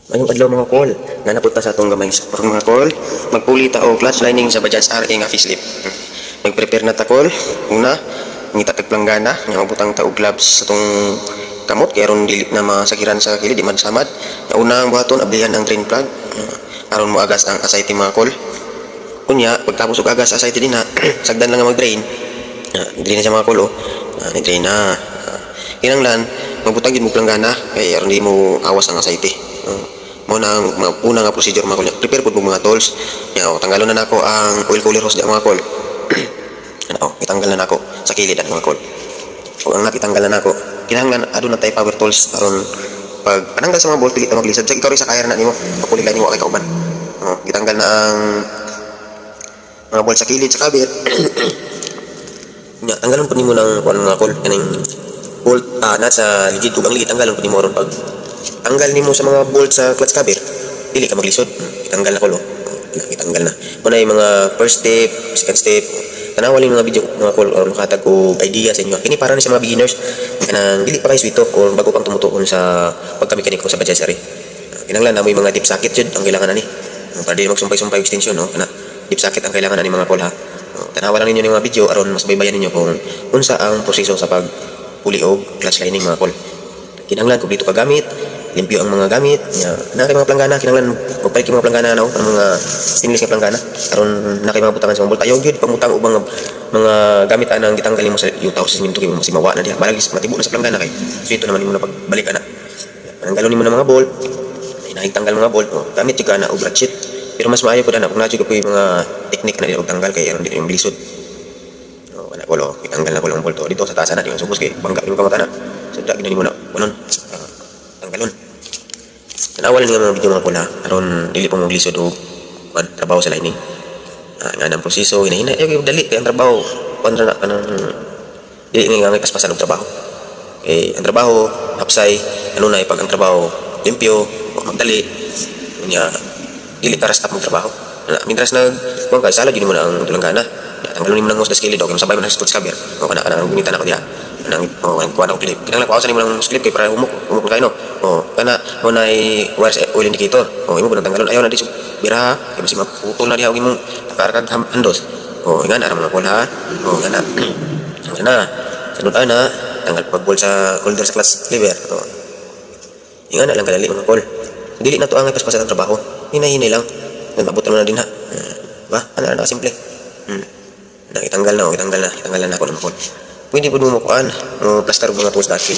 Ngayong adlaw mga kol, nanapot ta sa atong gamay parang mga kol, magpuli ta og clutch lining sa Bajaj RE nga facelift. Mag-prepare na ta kol. Una, ngita tag planggana, nya mabutang ta og gloves sa tong kamot kay aron dili na masakiran sa kilid di man samad. Nya una ang buhaton ablihan ang drain plug aron mo agas ang asayte mga kol. Kunya pagtapos og agas asayte din na sagdan lang nga mag-drain. Dili na siya mga kol oh. Ni-drain na. Kinanglan magbutang gid mo planggana kay aron di mo awas ang asayte. Mo na una nga procedure mga kol. Prepare pud mo mga tools. Nya tanggalon na nako ang oil cooler hose di mga kol. Ano, itanggal na nako sa kilid mga kol. Kung ang nakitanggal na nako, kinahanglan aduna tay power tools aron pag ananggal sa mga bolt dili ta maglisod. Sa ikaw rin sa kaya na nimo, papulilan nimo kay kauban. Gitanggal na ang mga bolt sa kilid sa kabit. Nya tanggalon pud nimo ng kuan mga kol kaning bolt na sa ligid ug ang ligid tanggalon pud nimo aron pag tanggal nimo sa mga bolt sa clutch cover dili ka maglisod. Itanggal na kol oh. Itanggal na muna yung mga first step, second step. Tanawal yung mga video mga kol or makatag o idea sa inyo. Kini para ni sa mga beginners kanang dili pa kayo sweet talk or bago pang tumutuon sa pagka-mekaniko sa Bajaj RE. Kinahanglan na mo yung mga dip socket jud ang kailangan ani para di magsumpay-sumpay extension no kana dip socket ang kailangan ani mga kol ha. Tanawan lang ninyo ng mga video aron mas baybayan ninyo kung unsa ang proseso sa pagpuli og clutch lining mga kol. Kinahanglan kung dito ka gamit limpyo ang mga gamit nya na kay mga planggana kinahanglan magpalit kay mga planggana no ang mga stainless nga planggana aron na kay mga butangan sa mga bolt ayaw gyud pamutang ubang mga gamit anang gitanggal nimo sa yutaw sa siminto kay masimawa na diha balagi matibo na sa planggana kay so ito naman nimo na pagbalik ana tanggalon nimo ng mga bolt hinahitanggal mga bolt gamit jud ana og ratchet pero mas maayo pud ana kung nadyo ka mga teknik na og tanggal kay aron dili yung bilisod wala ko itanggal na ko ang bolt dito sa taas na di man subos kay bangga nimo kamata na sadya gid nimo na kunon tanggalon. Tanawal nga mga video mga pula aron dili pa mo glisod og trabaho sa lining. Nga ang proseso hinahina dali kay ang trabaho kontra na kanang dili nga ngay paspasan og trabaho. Ang trabaho hapsay ano na pag ang trabaho limpyo o magdali nya dili ka rasta mo trabaho. Mintras kung kay sala gyud mo na ang tulanggana. Tanggalon nimo ng hose skilid og sabay mo na sa clutch cover. O kana gunitan ako diha. Nang kuha na clip. Kinahanglan pausan nimo ng clip kay para humok kayo no. Kana mo na wires oil indicator. Imo bunang tanggalon ayaw na di bira kay basi maputol na diha og imong takarkag handos. Ingan ara mga ha. Ngana. Ngana. Sunod ana tanggal pag-bolt sa holder sa clutch lever. Ingan lang kadali mga kol. Dili na to ang paspasan ang trabaho. Hinay-hinay lang. Nababot na din ha. Ba? Ana simple. Itanggal na ako ng mga kol. Pwede po mo kuhaan, plaster mga tools dati.